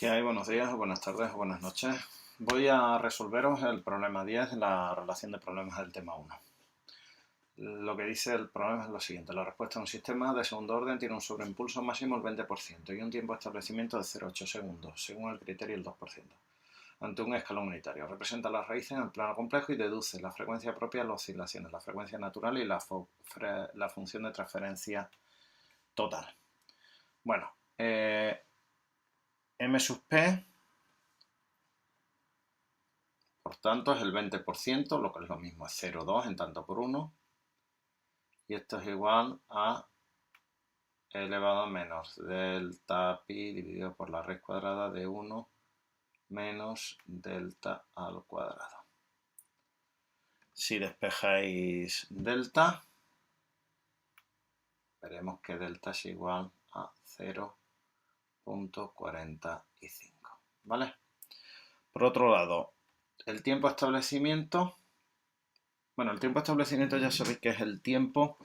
¿Qué hay? Buenos días, o buenas tardes o buenas noches. Voy a resolveros el problema 10 de la relación de problemas del tema 1. Lo que dice el problema es lo siguiente. La respuesta a un sistema de segundo orden tiene un sobreimpulso máximo del 20% y un tiempo de establecimiento de 0,8 segundos, según el criterio del 2%, ante un escalón unitario. Representa las raíces en el plano complejo y deduce la frecuencia propia de las oscilaciones, la frecuencia natural y la función de transferencia total. Bueno, M sub P, por tanto, es el 20%, lo que es lo mismo, es 0,2 en tanto por 1. Y esto es igual a elevado a menos delta pi dividido por la raíz cuadrada de 1 menos delta al cuadrado. Si despejáis delta, veremos que delta es igual a 0,45, ¿vale? Por otro lado, el tiempo de establecimiento. Bueno, el tiempo de establecimiento ya sabéis que es el tiempo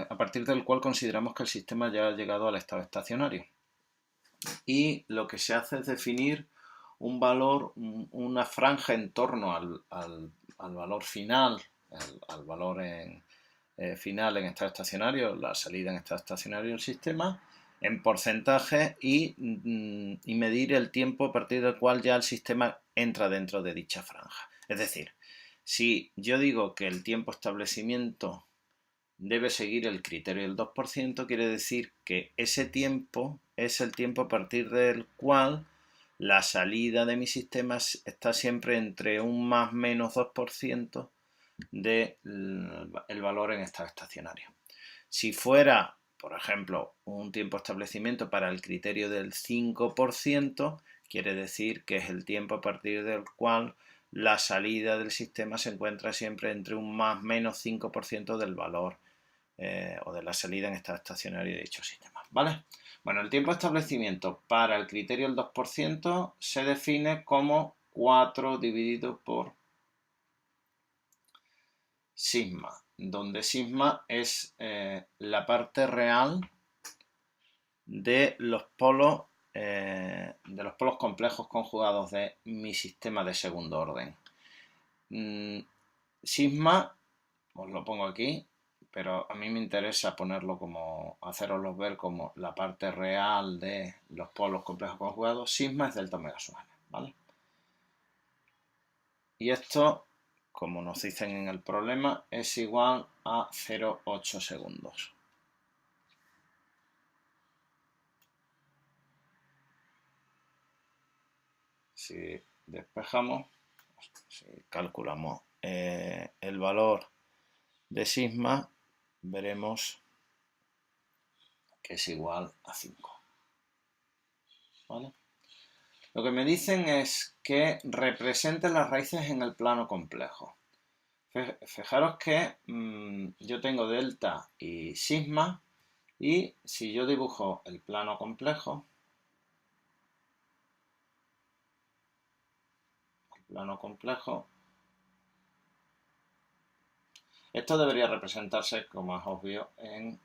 a partir del cual consideramos que el sistema ya ha llegado al estado estacionario. Y lo que se hace es definir un valor, una franja en torno al valor final, al valor final en estado estacionario, la salida en estado estacionario del sistema, en porcentaje y medir el tiempo a partir del cual ya el sistema entra dentro de dicha franja. Es decir, si yo digo que el tiempo de establecimiento debe seguir el criterio del 2%, quiere decir que ese tiempo es el tiempo a partir del cual la salida de mi sistema está siempre entre un más menos 2% del valor en estado estacionario. Si fuera, por ejemplo, un tiempo de establecimiento para el criterio del 5%, quiere decir que es el tiempo a partir del cual la salida del sistema se encuentra siempre entre un más menos 5% del valor o de la salida en estado estacionario de dicho sistema, ¿vale? Bueno, el tiempo de establecimiento para el criterio del 2% se define como 4 dividido por sigma, donde sigma es la parte real de los polos complejos conjugados de mi sistema de segundo orden. Sigma, os lo pongo aquí, pero a mí me interesa ponerlo como, haceroslo ver como la parte real de los polos complejos conjugados. Sigma es delta omega sub n, ¿vale? Y esto, como nos dicen en el problema, es igual a 0,8 segundos. Si despejamos, si calculamos el valor de sigma, veremos que es igual a 5. ¿Vale? Lo que me dicen es que represente las raíces en el plano complejo. Fijaros que yo tengo delta y sigma, y si yo dibujo el plano complejo, esto debería representarse, como es obvio, en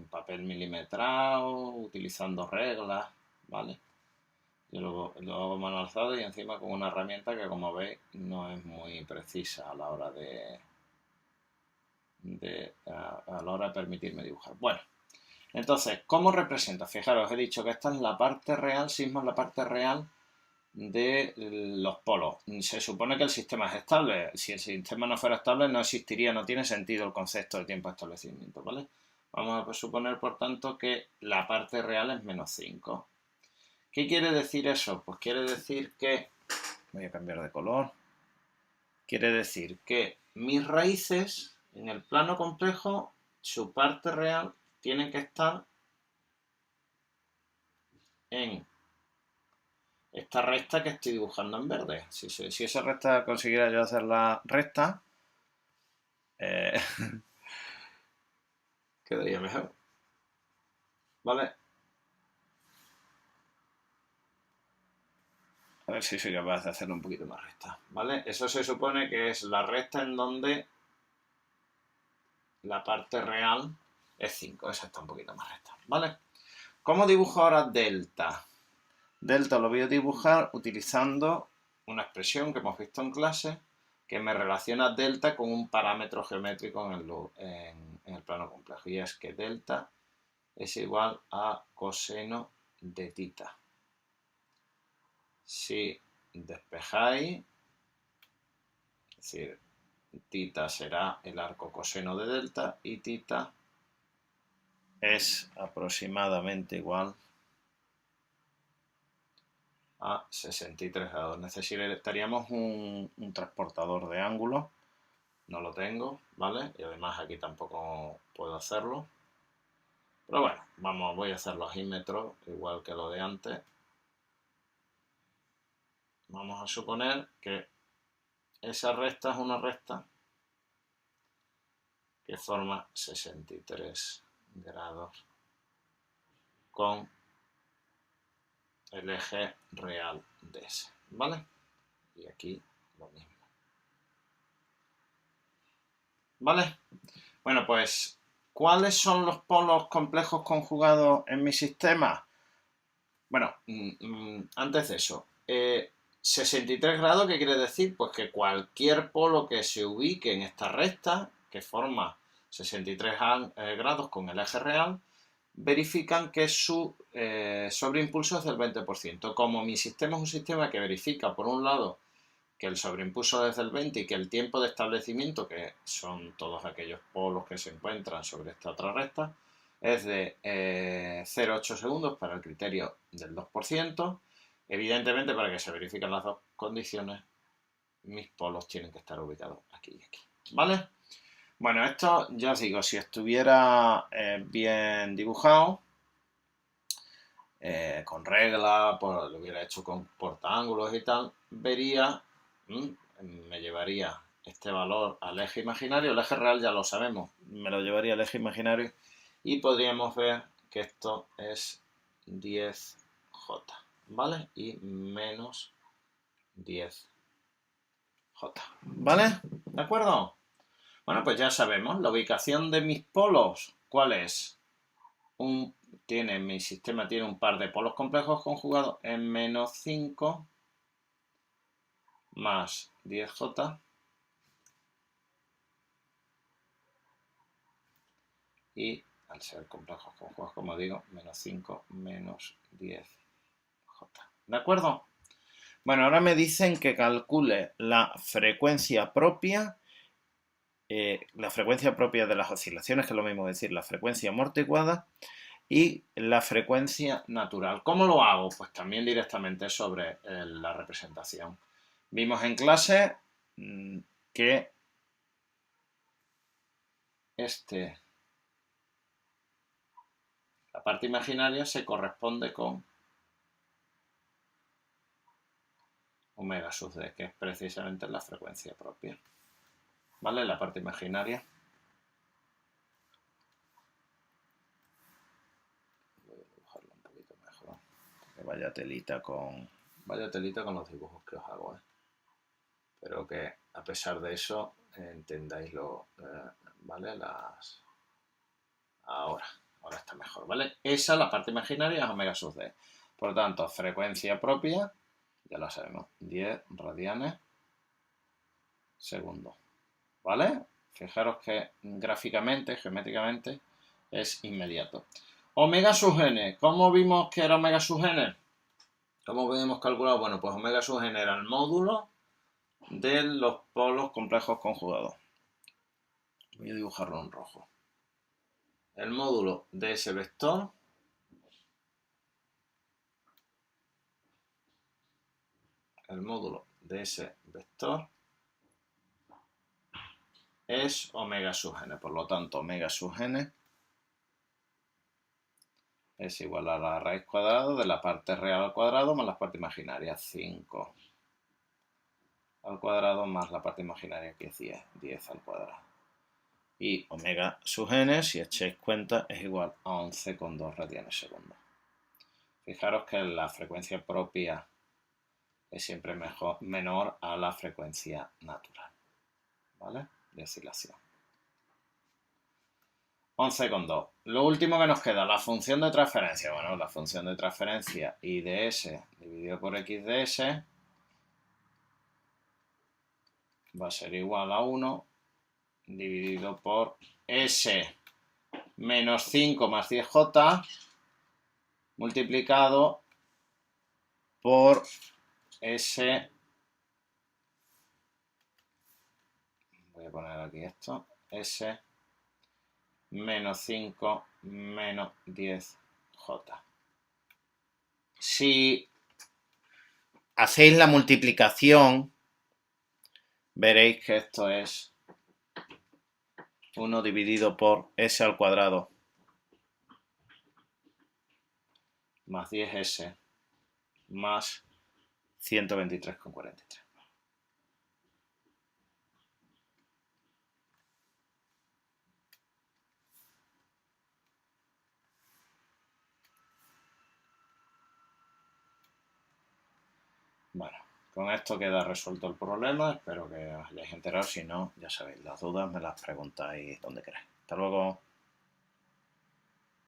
papel milimetrado, utilizando reglas, ¿vale? Yo lo hago mano alzada y encima con una herramienta que, como veis, no es muy precisa a la hora a la hora de permitirme dibujar. Bueno, entonces, ¿cómo representa? Fijaros, he dicho que esta es la parte real, sigma es la parte real de los polos. Se supone que el sistema es estable. Si el sistema no fuera estable, no existiría, no tiene sentido el concepto de tiempo de establecimiento, ¿vale? Vamos a suponer, por tanto, que la parte real es menos 5. ¿Qué quiere decir eso? Pues quiere decir que, voy a cambiar de color, quiere decir que mis raíces en el plano complejo, su parte real tiene que estar en esta recta que estoy dibujando en verde. Si esa recta consiguiera yo hacer la recta, quedaría mejor, ¿vale? A ver si soy capaz de hacerlo un poquito más recta, ¿vale? Eso se supone que es la recta en donde la parte real es 5. Esa está un poquito más recta, ¿vale? ¿Cómo dibujo ahora delta? Delta lo voy a dibujar utilizando una expresión que hemos visto en clase que me relaciona delta con un parámetro geométrico en el plano complejo, y es que delta es igual a coseno de tita. Si despejáis, es decir, tita será el arco coseno de delta y tita es aproximadamente igual a 63 grados. Necesitaríamos un transportador de ángulos. No lo tengo, ¿vale? Y además aquí tampoco puedo hacerlo. Pero bueno, voy a hacer los ímetros igual que lo de antes. Vamos a suponer que esa recta es una recta que forma 63 grados con el eje real de ese, ¿vale? Y aquí lo mismo. ¿Vale? Bueno, pues, ¿cuáles son los polos complejos conjugados en mi sistema? Bueno, antes de eso, 63 grados, ¿qué quiere decir? Pues que cualquier polo que se ubique en esta recta, que forma 63 grados con el eje real, verifican que su sobreimpulso es del 20%. Como mi sistema es un sistema que verifica, por un lado, que el sobreimpulso es del 20 y que el tiempo de establecimiento, que son todos aquellos polos que se encuentran sobre esta otra recta, es de 0,8 segundos para el criterio del 2%. Evidentemente, para que se verifiquen las dos condiciones, mis polos tienen que estar ubicados aquí y aquí. ¿Vale? Bueno, esto ya os digo, si estuviera bien dibujado, con regla, pues lo hubiera hecho con portaángulos y tal, vería, me llevaría este valor al eje imaginario. El eje real ya lo sabemos, me lo llevaría al eje imaginario y podríamos ver que esto es 10J, ¿vale? Y menos 10J, ¿vale? ¿De acuerdo? Bueno, pues ya sabemos, la ubicación de mis polos, ¿cuál es? Mi sistema tiene un par de polos complejos conjugados en menos 5 más 10J y al ser complejos conjugados, como digo, menos 5 menos 10J. ¿De acuerdo? Bueno, ahora me dicen que calcule la frecuencia propia de las oscilaciones, que es lo mismo decir la frecuencia amortiguada, y la frecuencia natural. ¿Cómo lo hago? Pues también directamente sobre la representación. Vimos en clase que la parte imaginaria se corresponde con omega sub d, que es precisamente la frecuencia propia. ¿Vale? La parte imaginaria. Voy a dibujarlo un poquito mejor. Que vaya telita con los dibujos que os hago. Pero que a pesar de eso entendáis ¿vale? Ahora está mejor, ¿vale? Esa, la parte imaginaria, es omega sub d. Por lo tanto, frecuencia propia, ya la sabemos, 10 radianes segundo, ¿vale? Fijaros que gráficamente, geométricamente, es inmediato. Omega sub n, ¿cómo vimos que era omega sub n? ¿Cómo podemos calcular? Bueno, pues omega sub n era el módulo de los polos complejos conjugados. Voy a dibujarlo en rojo. El módulo de ese vector es omega sub n. Por lo tanto, omega sub n es igual a la raíz cuadrada de la parte real al cuadrado más la parte imaginaria, 5 al cuadrado más la parte imaginaria, que es 10 al cuadrado. Y omega sub n, si echáis cuenta, es igual a 11,2 radianes segundo. Fijaros que la frecuencia propia es siempre menor a la frecuencia natural, ¿vale? De oscilación. 11,2. Lo último que nos queda, la función de transferencia. Bueno, la función de transferencia I de S dividido por X de S va a ser igual a 1 dividido por S menos 5 más 10J multiplicado por S, voy a poner aquí esto, S menos 5 menos 10J. Si hacéis la multiplicación, veréis que esto es 1 dividido por S al cuadrado más 10S más 123,43. Bueno, con esto queda resuelto el problema. Espero que os hayáis enterado. Si no, ya sabéis, las dudas me las preguntáis donde queráis. Hasta luego.